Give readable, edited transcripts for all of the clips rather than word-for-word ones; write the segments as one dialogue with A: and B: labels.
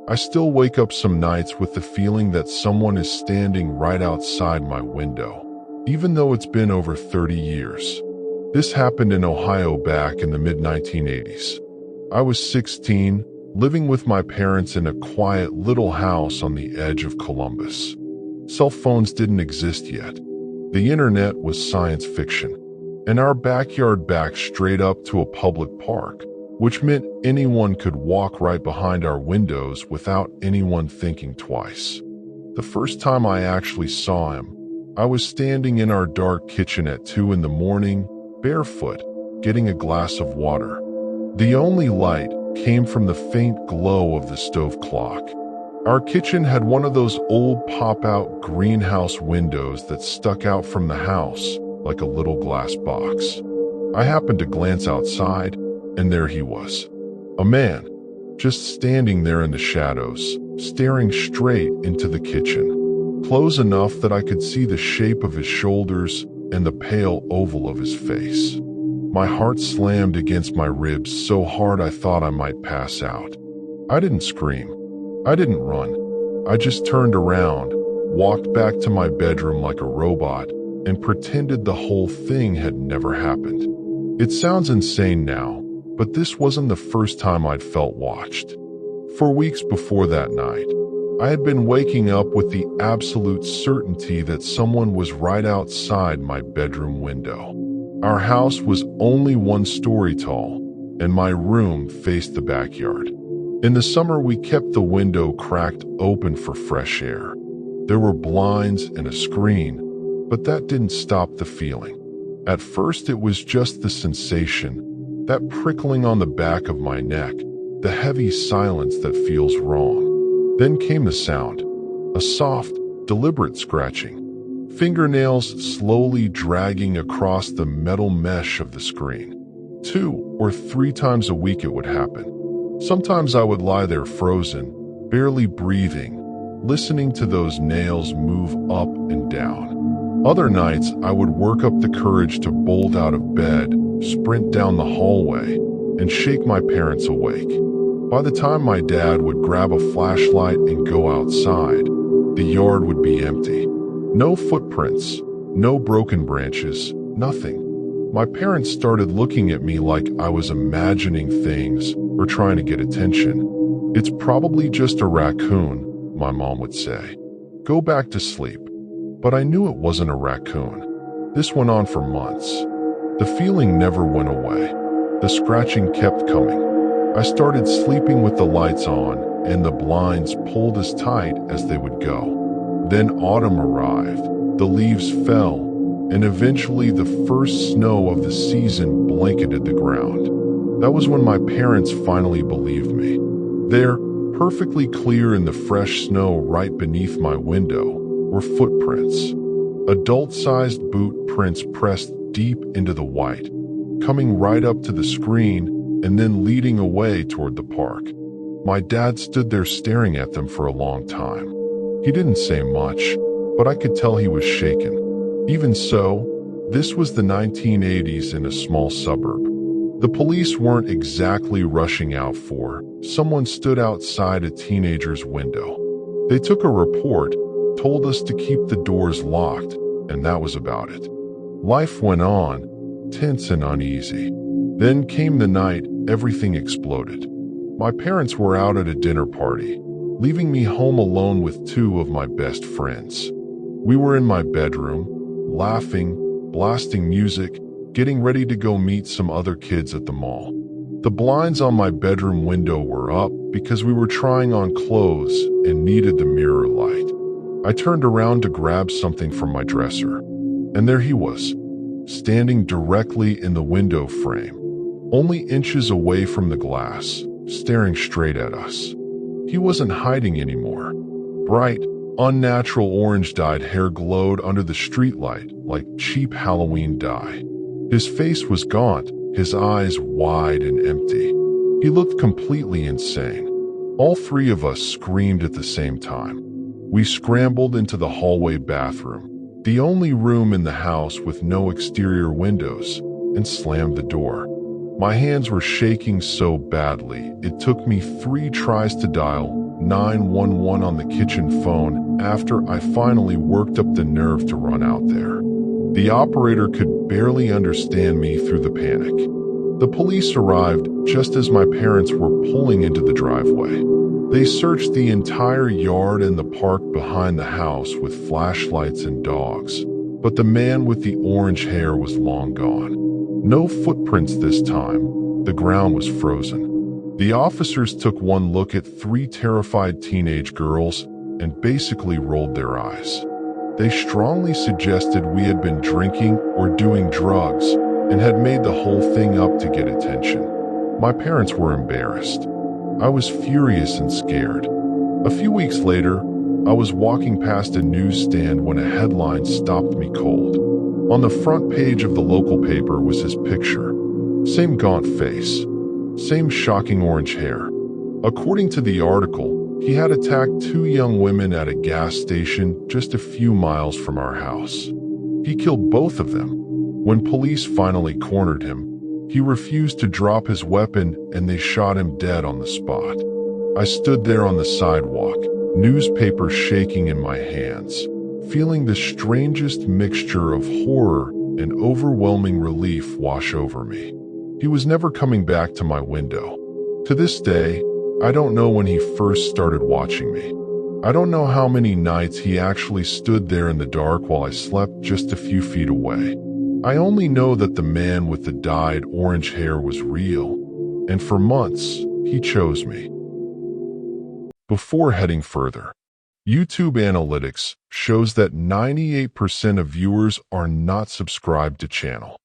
A: I still wake up some nights with the feeling that someone is standing right outside my window, even though it's been over 30 years. This happened in Ohio back in the mid-1980s. I was 16, living with my parents in a quiet little house on the edge of Columbus. Cell phones didn't exist yet. The internet was science fiction, and our backyard backed straight up to a public park, which meant anyone could walk right behind our windows without anyone thinking twice. The first time I actually saw him, I was standing in our dark kitchen at 2 a.m, barefoot, getting a glass of water. The only light came from the faint glow of the stove clock. Our kitchen had one of those old pop-out greenhouse windows that stuck out from the house like a little glass box. I happened to glance outside, and there he was. A man, just standing there in the shadows, staring straight into the kitchen, close enough that I could see the shape of his shoulders and the pale oval of his face. My heart slammed against my ribs so hard I thought I might pass out. I didn't scream. I didn't run. I just turned around, walked back to my bedroom like a robot, and pretended the whole thing had never happened. It sounds insane now, but this wasn't the first time I'd felt watched. For weeks before that night, I had been waking up with the absolute certainty that someone was right outside my bedroom window. Our house was only 1 story tall, and my room faced the backyard. In the summer, we kept the window cracked open for fresh air. There were blinds and a screen, but that didn't stop the feeling. At first, it was just the sensation, that prickling on the back of my neck, the heavy silence that feels wrong. Then came the sound, a soft, deliberate scratching. Fingernails slowly dragging across the metal mesh of the screen. 2 or 3 times a week it would happen. Sometimes I would lie there frozen, barely breathing, listening to those nails move up and down. Other nights I would work up the courage to bolt out of bed, sprint down the hallway, and shake my parents awake. By the time my dad would grab a flashlight and go outside, the yard would be empty. No footprints, no broken branches, nothing. My parents started looking at me like I was imagining things or trying to get attention. It's probably just a raccoon, my mom would say. Go back to sleep. But I knew it wasn't a raccoon. This went on for months. The feeling never went away. The scratching kept coming. I started sleeping with the lights on and the blinds pulled as tight as they would go. Then autumn arrived, the leaves fell, and eventually the first snow of the season blanketed the ground. That was when my parents finally believed me. There, perfectly clear in the fresh snow right beneath my window, were footprints. Adult-sized boot prints pressed deep into the white, coming right up to the screen and then leading away toward the park. My dad stood there staring at them for a long time. He didn't say much, but I could tell he was shaken. Even so, this was the 1980s in a small suburb. The police weren't exactly rushing out for. Someone stood outside a teenager's window. They took a report, told us to keep the doors locked, and that was about it. Life went on, tense and uneasy. Then came the night everything exploded. My parents were out at a dinner party, leaving me home alone with 2 of my best friends. We were in my bedroom, laughing, blasting music, getting ready to go meet some other kids at the mall. The blinds on my bedroom window were up because we were trying on clothes and needed the mirror light. I turned around to grab something from my dresser, and there he was, standing directly in the window frame, only inches away from the glass, staring straight at us. He wasn't hiding anymore. Bright, unnatural orange-dyed hair glowed under the streetlight like cheap Halloween dye. His face was gaunt, his eyes wide and empty. He looked completely insane. All 3 of us screamed at the same time. We scrambled into the hallway bathroom, the only room in the house with no exterior windows, and slammed the door. My hands were shaking so badly, it took me 3 tries to dial 911 on the kitchen phone after I finally worked up the nerve to run out there. The operator could barely understand me through the panic. The police arrived just as my parents were pulling into the driveway. They searched the entire yard and the park behind the house with flashlights and dogs, but the man with the orange hair was long gone. No footprints this time. The ground was frozen. The officers took one look at 3 terrified teenage girls and basically rolled their eyes. They strongly suggested we had been drinking or doing drugs and had made the whole thing up to get attention. My parents were embarrassed. I was furious and scared. A few weeks later, I was walking past a newsstand when a headline stopped me cold. On the front page of the local paper was his picture. Same gaunt face, same shocking orange hair. According to the article, he had attacked 2 young women at a gas station just a few miles from our house. He killed both of them. When police finally cornered him, he refused to drop his weapon and they shot him dead on the spot. I stood there on the sidewalk, newspaper shaking in my hands, feeling the strangest mixture of horror and overwhelming relief wash over me. He was never coming back to my window. To this day, I don't know when he first started watching me. I don't know how many nights he actually stood there in the dark while I slept just a few feet away. I only know that the man with the dyed orange hair was real, and for months, he chose me. Before heading further, YouTube analytics shows that 98% of viewers are not subscribed to channel.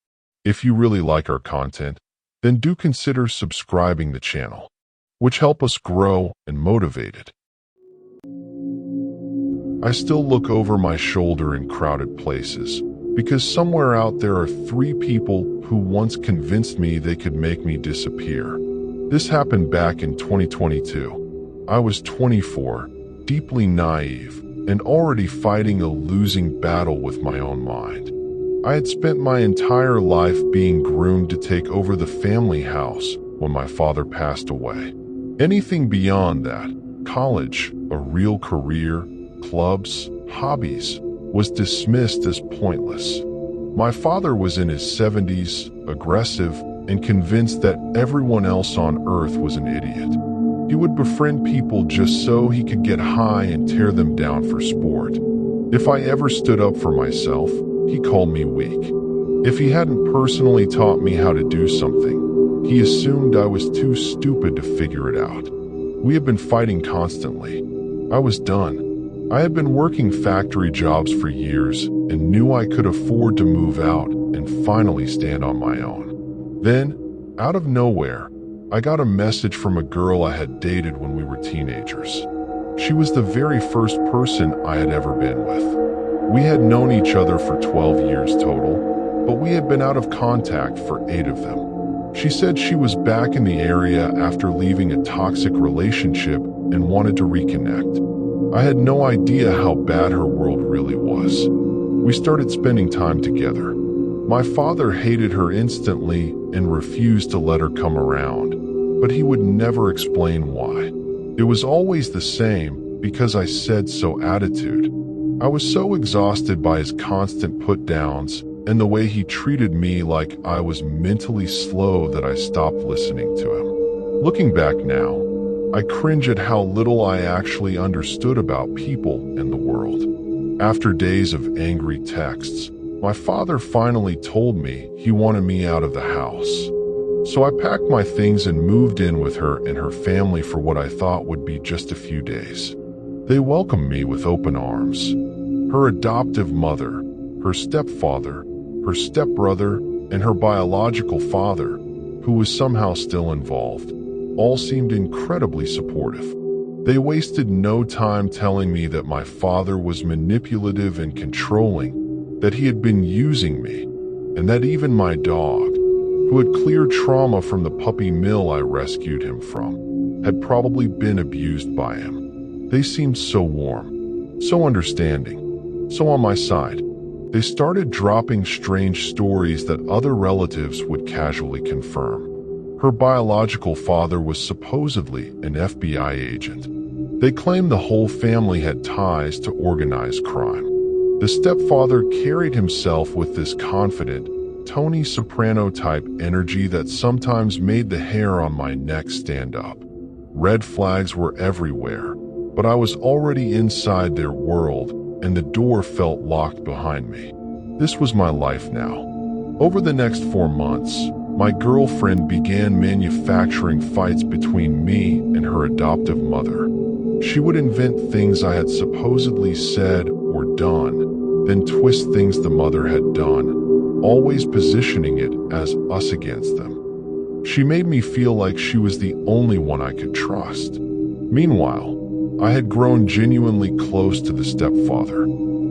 A: If you really like our content, then do consider subscribing the channel, which help us grow and motivate it. I still look over my shoulder in crowded places, because somewhere out there are 3 people who once convinced me they could make me disappear. This happened back in 2022. I was 24, deeply naive, and already fighting a losing battle with my own mind. I had spent my entire life being groomed to take over the family house when my father passed away. Anything beyond that, college, a real career, clubs, hobbies, was dismissed as pointless. My father was in his 70s, aggressive, and convinced that everyone else on earth was an idiot. He would befriend people just so he could get high and tear them down for sport. If I ever stood up for myself, he called me weak. If he hadn't personally taught me how to do something, he assumed I was too stupid to figure it out. We had been fighting constantly. I was done. I had been working factory jobs for years and knew I could afford to move out and finally stand on my own. Then, out of nowhere, I got a message from a girl I had dated when we were teenagers. She was the very first person I had ever been with. We had known each other for 12 years total, but we had been out of contact for 8 of them. She said she was back in the area after leaving a toxic relationship and wanted to reconnect. I had no idea how bad her world really was. We started spending time together. My father hated her instantly and refused to let her come around, but he would never explain why. It was always the same because I said so attitude. I was so exhausted by his constant put-downs and the way he treated me like I was mentally slow that I stopped listening to him. Looking back now, I cringe at how little I actually understood about people and the world. After days of angry texts, my father finally told me he wanted me out of the house. So I packed my things and moved in with her and her family for what I thought would be just a few days. They welcomed me with open arms. Her adoptive mother, her stepfather, her stepbrother, and her biological father, who was somehow still involved, all seemed incredibly supportive. They wasted no time telling me that my father was manipulative and controlling, that he had been using me, and that even my dog, who had clear trauma from the puppy mill I rescued him from, had probably been abused by him. They seemed so warm, so understanding, so on my side. They started dropping strange stories that other relatives would casually confirm. Her biological father was supposedly an FBI agent. They claimed the whole family had ties to organized crime. The stepfather carried himself with this confident, Tony Soprano-type energy that sometimes made the hair on my neck stand up. Red flags were everywhere, but I was already inside their world, and the door felt locked behind me. This was my life now. Over the next 4 months, my girlfriend began manufacturing fights between me and her adoptive mother. She would invent things I had supposedly said or done, then twist things the mother had done, always positioning it as us against them. She made me feel like she was the only one I could trust. Meanwhile, I had grown genuinely close to the stepfather.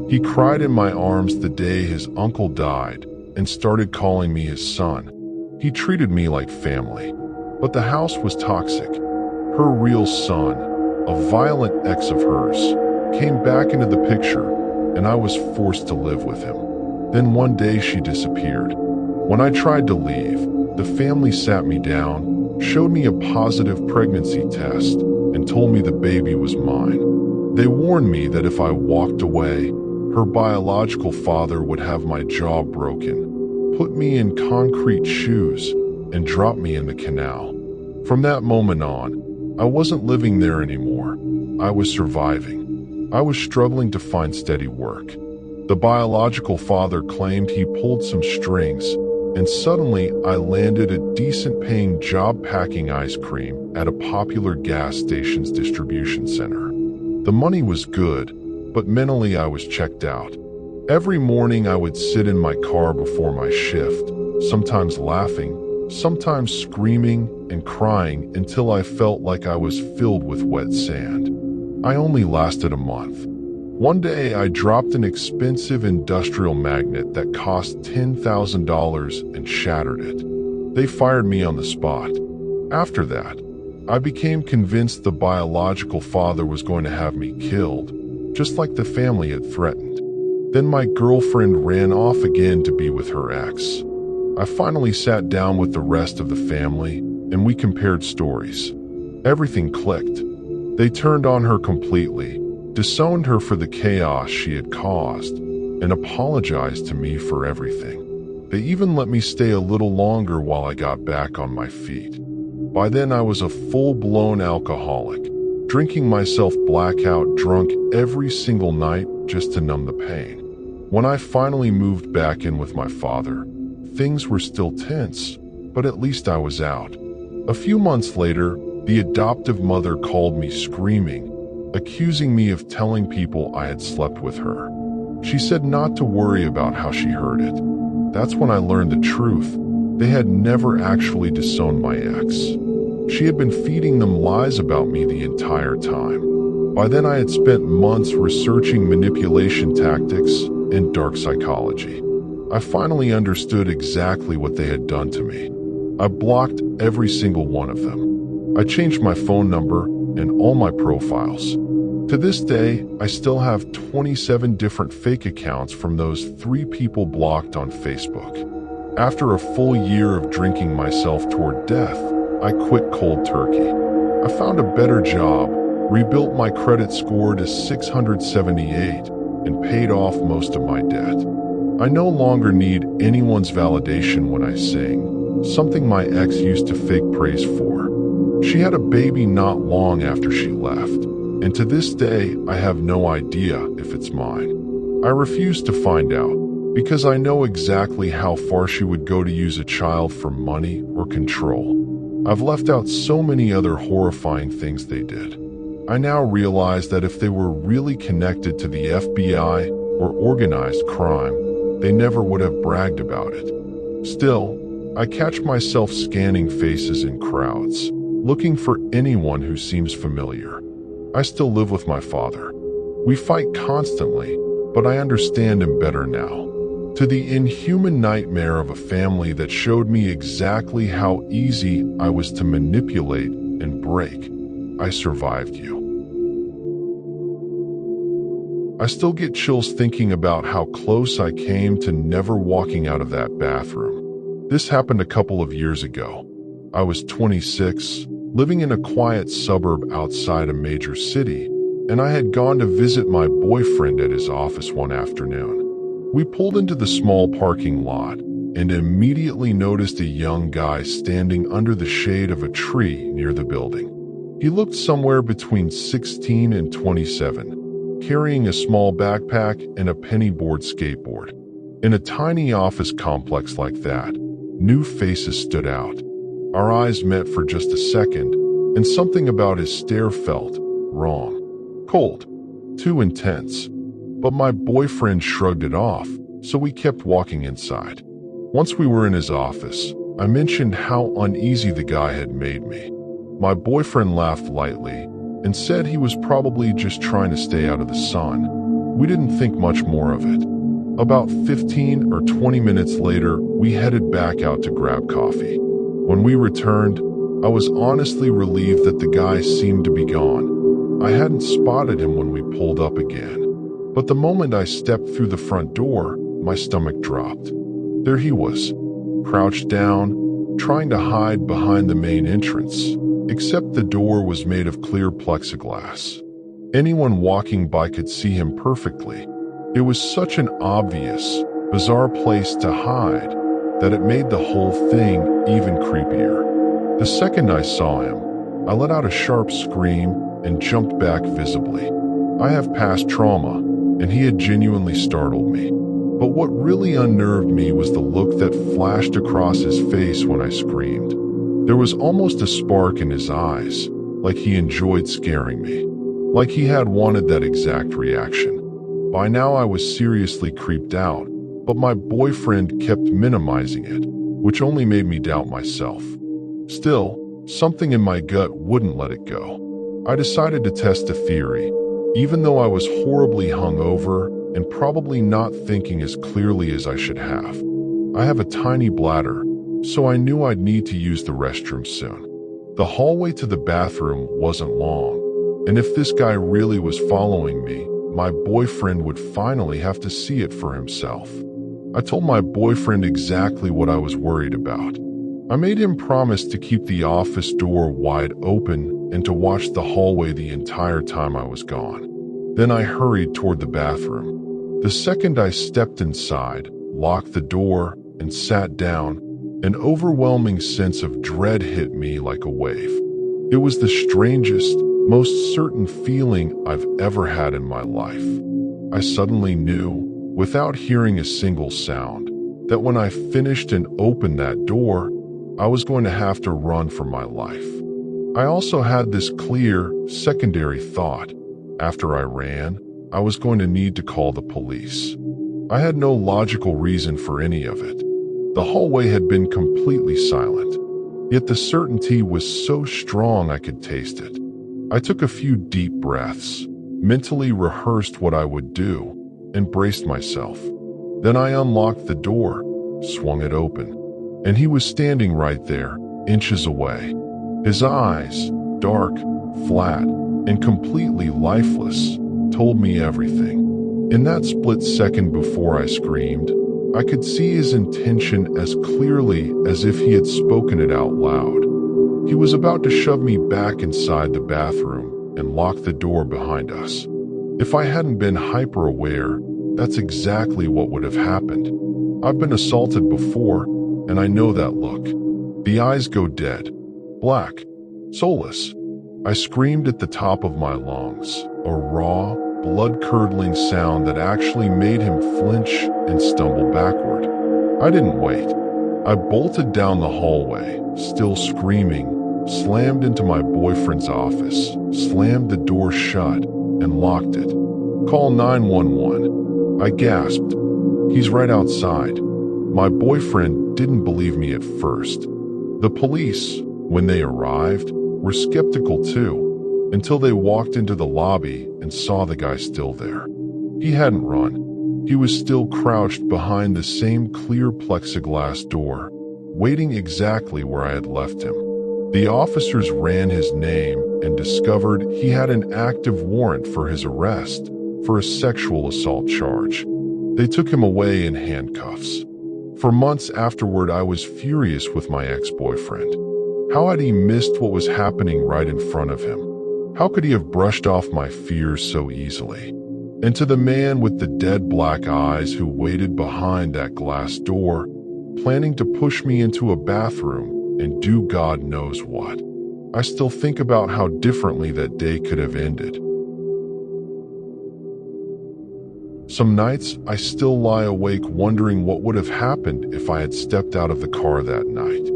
A: He cried in my arms the day his uncle died and started calling me his son. He treated me like family. But the house was toxic. Her real son, a violent ex of hers, came back into the picture, and I was forced to live with him. Then one day she disappeared. When I tried to leave, the family sat me down, showed me a positive pregnancy test, and told me the baby was mine. They warned me that if I walked away, her biological father would have my jaw broken, put me in concrete shoes, and drop me in the canal. From that moment on, I wasn't living there anymore. I was surviving. I was struggling to find steady work. The biological father claimed he pulled some strings, and suddenly I landed a decent-paying job packing ice cream at a popular gas station's distribution center. The money was good, but mentally I was checked out. Every morning I would sit in my car before my shift, sometimes laughing, sometimes screaming and crying until I felt like I was filled with wet sand. I only lasted a month. One day I dropped an expensive industrial magnet that cost $10,000 and shattered it. They fired me on the spot. After that, I became convinced the biological father was going to have me killed, just like the family had threatened. Then my girlfriend ran off again to be with her ex. I finally sat down with the rest of the family, and we compared stories. Everything clicked. They turned on her completely, disowned her for the chaos she had caused, and apologized to me for everything. They even let me stay a little longer while I got back on my feet. By then I was a full-blown alcoholic, drinking myself blackout drunk every single night just to numb the pain. When I finally moved back in with my father, things were still tense, but at least I was out. A few months later, the adoptive mother called me screaming, accusing me of telling people I had slept with her. She said not to worry about how she heard it. That's when I learned the truth. They had never actually disowned my ex. She had been feeding them lies about me the entire time. By then I had spent months researching manipulation tactics and dark psychology. I finally understood exactly what they had done to me. I blocked every single one of them. I changed my phone number and all my profiles. To this day, I still have 27 different fake accounts from those 3 people blocked on Facebook. After a full year of drinking myself toward death, I quit cold turkey. I found a better job, rebuilt my credit score to 678, and paid off most of my debt. I no longer need anyone's validation when I sing, something my ex used to fake praise for. She had a baby not long after she left, and to this day I have no idea if it's mine. I refuse to find out, because I know exactly how far she would go to use a child for money or control. I've left out so many other horrifying things they did. I now realize that if they were really connected to the FBI or organized crime, they never would have bragged about it. Still, I catch myself scanning faces in crowds, looking for anyone who seems familiar. I still live with my father. We fight constantly, but I understand him better now. To the inhuman nightmare of a family that showed me exactly how easy I was to manipulate and break, I survived you. I still get chills thinking about how close I came to never walking out of that bathroom. This happened a couple of years ago. I was 26, living in a quiet suburb outside a major city, and I had gone to visit my boyfriend at his office one afternoon. We pulled into the small parking lot and immediately noticed a young guy standing under the shade of a tree near the building. He looked somewhere between 16 and 27, carrying a small backpack and a penny-board skateboard. In a tiny office complex like that, new faces stood out. Our eyes met for just a second, and something about his stare felt wrong. Cold. Too intense. But my boyfriend shrugged it off, so we kept walking inside. Once we were in his office, I mentioned how uneasy the guy had made me. My boyfriend laughed lightly and said he was probably just trying to stay out of the sun. We didn't think much more of it. About 15 or 20 minutes later, we headed back out to grab coffee. When we returned, I was honestly relieved that the guy seemed to be gone. I hadn't spotted him when we pulled up again. But the moment I stepped through the front door, my stomach dropped. There he was, crouched down, trying to hide behind the main entrance, except the door was made of clear plexiglass. Anyone walking by could see him perfectly. It was such an obvious, bizarre place to hide that it made the whole thing even creepier. The second I saw him, I let out a sharp scream and jumped back visibly. I have past trauma, and he had genuinely startled me. But what really unnerved me was the look that flashed across his face when I screamed. There was almost a spark in his eyes, like he enjoyed scaring me, like he had wanted that exact reaction. By now I was seriously creeped out, but my boyfriend kept minimizing it, which only made me doubt myself. Still, something in my gut wouldn't let it go. I decided to test a theory, even though I was horribly hungover and probably not thinking as clearly as I should have. I have a tiny bladder, so I knew I'd need to use the restroom soon. The hallway to the bathroom wasn't long, and if this guy really was following me, my boyfriend would finally have to see it for himself. I told my boyfriend exactly what I was worried about. I made him promise to keep the office door wide open and to watch the hallway the entire time I was gone. Then I hurried toward the bathroom. The second I stepped inside, locked the door, and sat down, an overwhelming sense of dread hit me like a wave. It was the strangest, most certain feeling I've ever had in my life. I suddenly knew, without hearing a single sound, that when I finished and opened that door, I was going to have to run for my life. I also had this clear, secondary thought. After I ran, I was going to need to call the police. I had no logical reason for any of it. The hallway had been completely silent, yet the certainty was so strong I could taste it. I took a few deep breaths, mentally rehearsed what I would do, and braced myself. Then I unlocked the door, swung it open, and he was standing right there, inches away. His eyes, dark, flat, and completely lifeless, told me everything. In that split second before I screamed, I could see his intention as clearly as if he had spoken it out loud. He was about to shove me back inside the bathroom and lock the door behind us. If I hadn't been hyper-aware, that's exactly what would have happened. I've been assaulted before, and I know that look. The eyes go dead, black, soulless. I screamed at the top of my lungs, a raw, blood-curdling sound that actually made him flinch and stumble backward. I didn't wait. I bolted down the hallway, still screaming, slammed into my boyfriend's office, slammed the door shut, and locked it. "Call 911. I gasped. "He's right outside." My boyfriend didn't believe me at first. The police, when they arrived, were skeptical too, until they walked into the lobby and saw the guy still there. He hadn't run. He was still crouched behind the same clear plexiglass door, waiting exactly where I had left him. The officers ran his name and discovered he had an active warrant for his arrest for a sexual assault charge. They took him away in handcuffs. For months afterward, I was furious with my ex-boyfriend. How had he missed what was happening right in front of him? How could he have brushed off my fears so easily? And to the man with the dead black eyes who waited behind that glass door, planning to push me into a bathroom and do God knows what, I still think about how differently that day could have ended. Some nights, I still lie awake wondering what would have happened if I had stepped out of the car that night.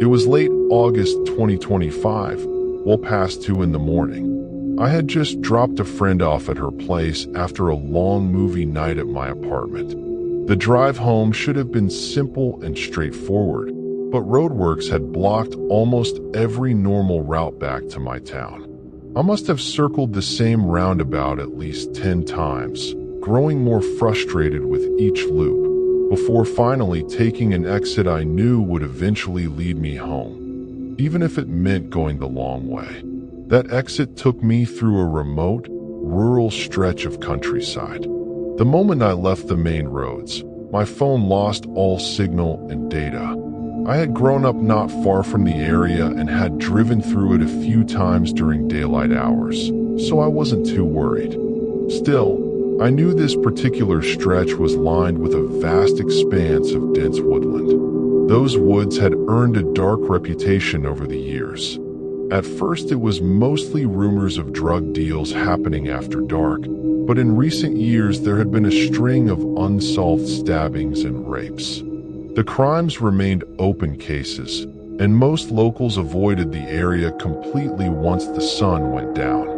A: It was late August 2025, well past 2 in the morning. I had just dropped a friend off at her place after a long movie night at my apartment. The drive home should have been simple and straightforward, but roadworks had blocked almost every normal route back to my town. I must have circled the same roundabout at least 10 times, growing more frustrated with each loop, before finally taking an exit I knew would eventually lead me home, even if it meant going the long way. That exit took me through a remote, rural stretch of countryside. The moment I left the main roads, my phone lost all signal and data. I had grown up not far from the area and had driven through it a few times during daylight hours, so I wasn't too worried. Still, I knew this particular stretch was lined with a vast expanse of dense woodland. Those woods had earned a dark reputation over the years. At first, it was mostly rumors of drug deals happening after dark, but in recent years there had been a string of unsolved stabbings and rapes. The crimes remained open cases, and most locals avoided the area completely once the sun went down.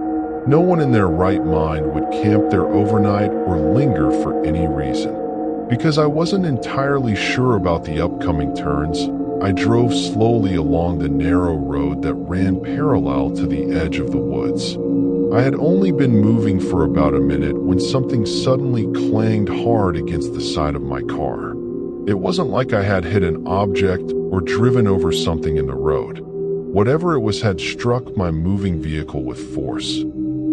A: No one in their right mind would camp there overnight or linger for any reason. Because I wasn't entirely sure about the upcoming turns, I drove slowly along the narrow road that ran parallel to the edge of the woods. I had only been moving for about a minute when something suddenly clanged hard against the side of my car. It wasn't like I had hit an object or driven over something in the road. Whatever it was had struck my moving vehicle with force.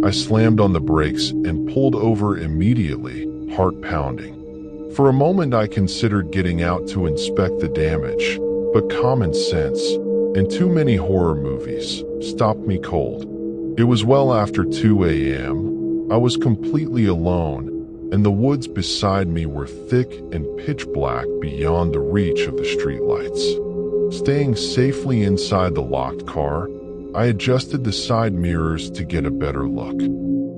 A: I slammed on the brakes and pulled over immediately, heart pounding. For a moment I considered getting out to inspect the damage, but common sense, and too many horror movies, stopped me cold. It was well after 2 a.m. I was completely alone, and the woods beside me were thick and pitch black beyond the reach of the streetlights. Staying safely inside the locked car, I adjusted the side mirrors to get a better look.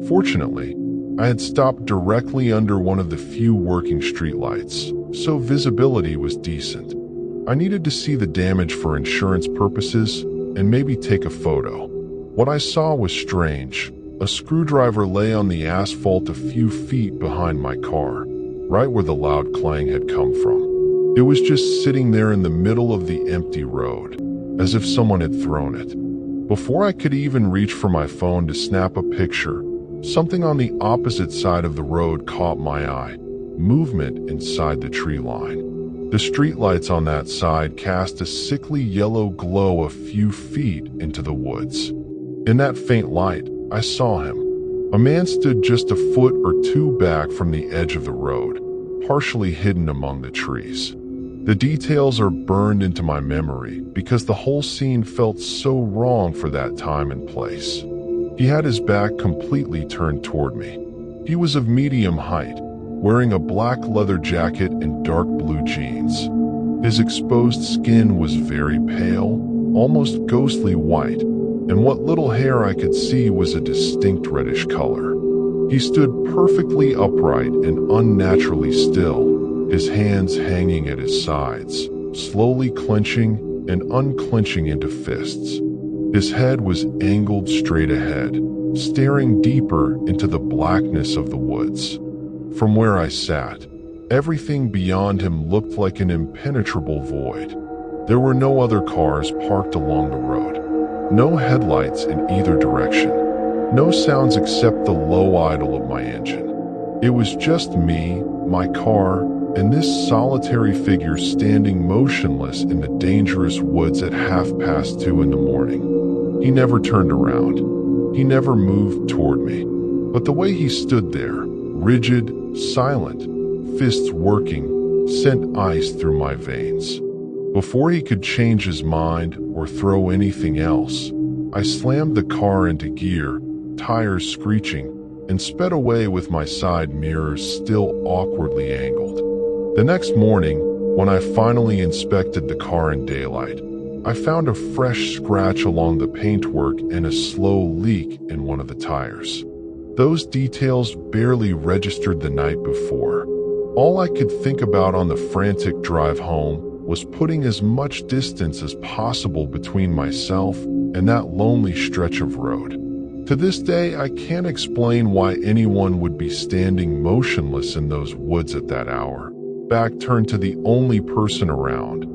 A: Fortunately, I had stopped directly under one of the few working streetlights, so visibility was decent. I needed to see the damage for insurance purposes and maybe take a photo. What I saw was strange. A screwdriver lay on the asphalt a few feet behind my car, right where the loud clang had come from. It was just sitting there in the middle of the empty road, as if someone had thrown it. Before I could even reach for my phone to snap a picture, something on the opposite side of the road caught my eye. Movement inside the tree line. The streetlights on that side cast a sickly yellow glow a few feet into the woods. In that faint light, I saw him. A man stood just a foot or two back from the edge of the road, partially hidden among the trees. The details are burned into my memory because the whole scene felt so wrong for that time and place. He had his back completely turned toward me. He was of medium height, wearing a black leather jacket and dark blue jeans. His exposed skin was very pale, almost ghostly white, and what little hair I could see was a distinct reddish color. He stood perfectly upright and unnaturally still, his hands hanging at his sides, slowly clenching and unclenching into fists. His head was angled straight ahead, staring deeper into the blackness of the woods. From where I sat, everything beyond him looked like an impenetrable void. There were no other cars parked along the road. No headlights in either direction. No sounds except the low idle of my engine. It was just me, my car, and this solitary figure standing motionless in the dangerous woods at 2:30 in the morning. He never turned around. He never moved toward me. But the way he stood there, rigid, silent, fists working, sent ice through my veins. Before he could change his mind or throw anything else, I slammed the car into gear, tires screeching, and sped away with my side mirrors still awkwardly angled. The next morning, when I finally inspected the car in daylight, I found a fresh scratch along the paintwork and a slow leak in one of the tires. Those details barely registered the night before. All I could think about on the frantic drive home was putting as much distance as possible between myself and that lonely stretch of road. To this day, I can't explain why anyone would be standing motionless in those woods at that hour, back turned to the only person around,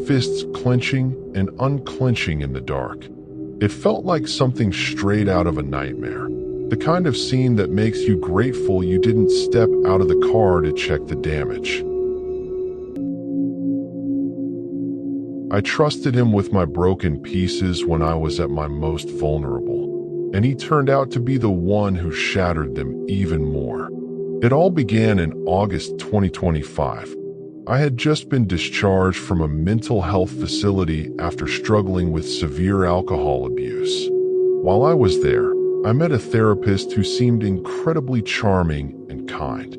A: fists clenching and unclenching in the dark. It felt like something straight out of a nightmare, the kind of scene that makes you grateful you didn't step out of the car to check the damage. I trusted him with my broken pieces when I was at my most vulnerable, and he turned out to be the one who shattered them even more. It all began in August 2025. I had just been discharged from a mental health facility after struggling with severe alcohol abuse. While I was there, I met a therapist who seemed incredibly charming and kind.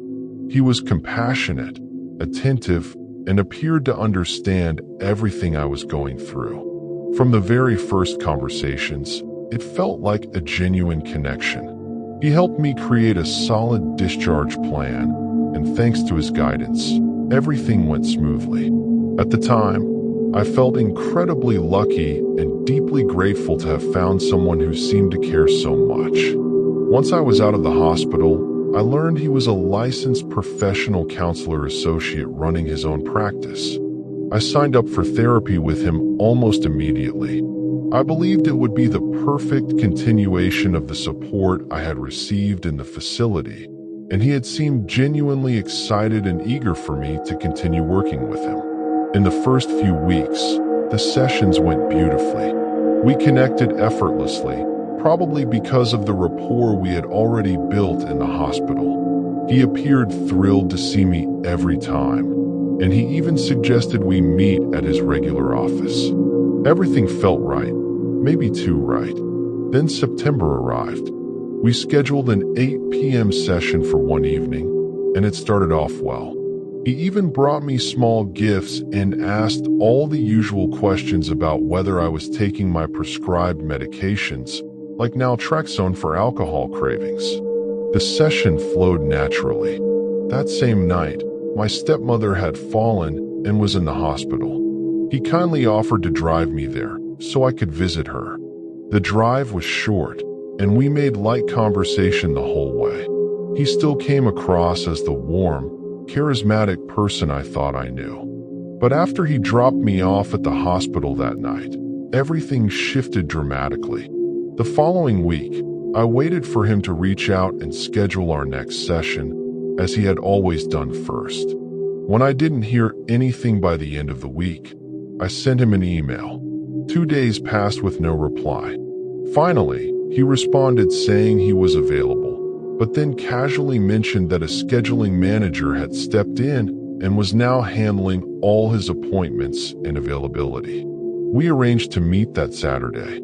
A: He was compassionate, attentive, and appeared to understand everything I was going through. From the very first conversations, it felt like a genuine connection. He helped me create a solid discharge plan, and thanks to his guidance, everything went smoothly. At the time, I felt incredibly lucky and deeply grateful to have found someone who seemed to care so much. Once I was out of the hospital, I learned he was a licensed professional counselor associate running his own practice. I signed up for therapy with him almost immediately. I believed it would be the perfect continuation of the support I had received in the facility, and he had seemed genuinely excited and eager for me to continue working with him. In the first few weeks, the sessions went beautifully. We connected effortlessly, probably because of the rapport we had already built in the hospital. He appeared thrilled to see me every time, and he even suggested we meet at his regular office. Everything felt right, maybe too right. Then September arrived. We scheduled an 8 p.m. session for one evening, and it started off well. He even brought me small gifts and asked all the usual questions about whether I was taking my prescribed medications, like naltrexone for alcohol cravings. The session flowed naturally. That same night, my stepmother had fallen and was in the hospital. He kindly offered to drive me there so I could visit her. The drive was short, and we made light conversation the whole way. He still came across as the warm, charismatic person I thought I knew. But after he dropped me off at the hospital that night, everything shifted dramatically. The following week, I waited for him to reach out and schedule our next session, as he had always done first. When I didn't hear anything by the end of the week, I sent him an email. 2 days passed with no reply. Finally, he responded saying he was available, but then casually mentioned that a scheduling manager had stepped in and was now handling all his appointments and availability. We arranged to meet that Saturday.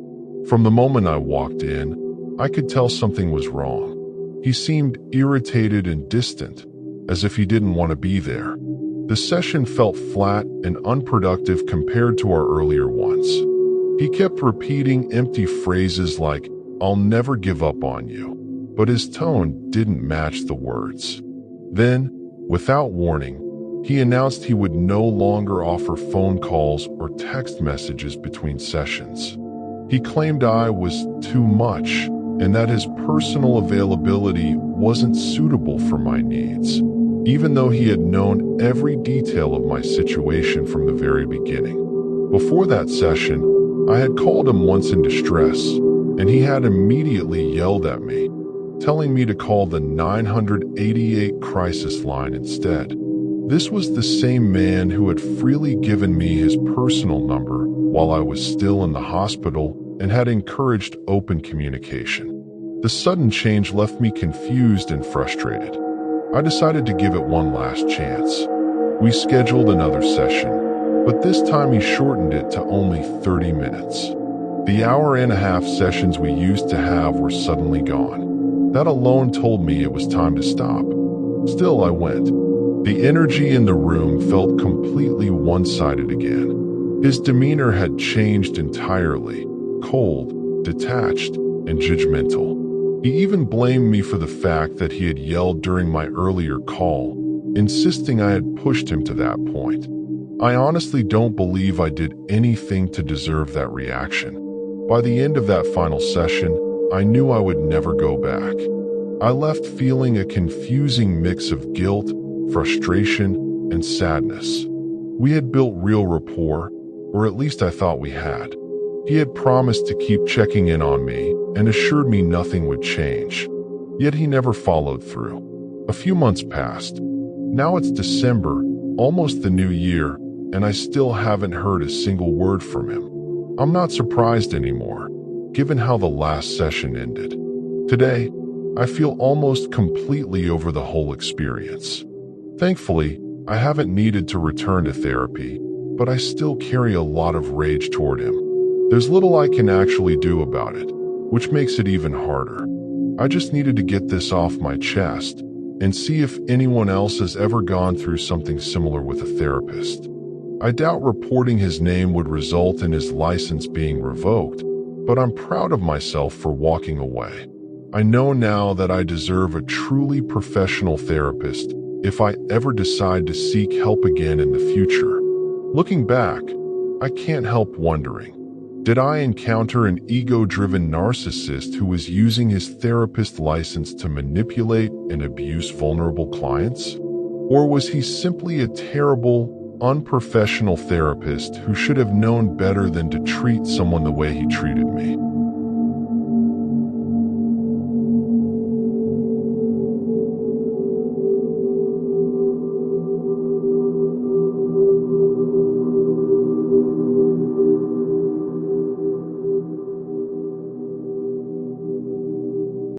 A: From the moment I walked in, I could tell something was wrong. He seemed irritated and distant, as if he didn't want to be there. The session felt flat and unproductive compared to our earlier ones. He kept repeating empty phrases like, "I'll never give up on you," but his tone didn't match the words. Then, without warning, he announced he would no longer offer phone calls or text messages between sessions. He claimed I was too much and that his personal availability wasn't suitable for my needs, even though he had known every detail of my situation from the very beginning. Before that session, I had called him once in distress, and he had immediately yelled at me, telling me to call the 988 crisis line instead. This was the same man who had freely given me his personal number while I was still in the hospital and had encouraged open communication. The sudden change left me confused and frustrated. I decided to give it one last chance. We scheduled another session, but this time he shortened it to only 30 minutes. The hour-and-a-half sessions we used to have were suddenly gone. That alone told me it was time to stop. Still, I went. The energy in the room felt completely one-sided again. His demeanor had changed entirely, cold, detached, and judgmental. He even blamed me for the fact that he had yelled during my earlier call, insisting I had pushed him to that point. I honestly don't believe I did anything to deserve that reaction. By the end of that final session, I knew I would never go back. I left feeling a confusing mix of guilt, frustration, and sadness. We had built real rapport, or at least I thought we had. He had promised to keep checking in on me and assured me nothing would change. Yet he never followed through. A few months passed. Now it's December, almost the new year, and I still haven't heard a single word from him. I'm not surprised anymore, given how the last session ended. Today, I feel almost completely over the whole experience. Thankfully, I haven't needed to return to therapy, but I still carry a lot of rage toward him. There's little I can actually do about it, which makes it even harder. I just needed to get this off my chest and see if anyone else has ever gone through something similar with a therapist. I doubt reporting his name would result in his license being revoked, but I'm proud of myself for walking away. I know now that I deserve a truly professional therapist if I ever decide to seek help again in the future. Looking back, I can't help wondering, did I encounter an ego-driven narcissist who was using his therapist license to manipulate and abuse vulnerable clients? Or was he simply a terrible, unprofessional therapist who should have known better than to treat someone the way he treated me?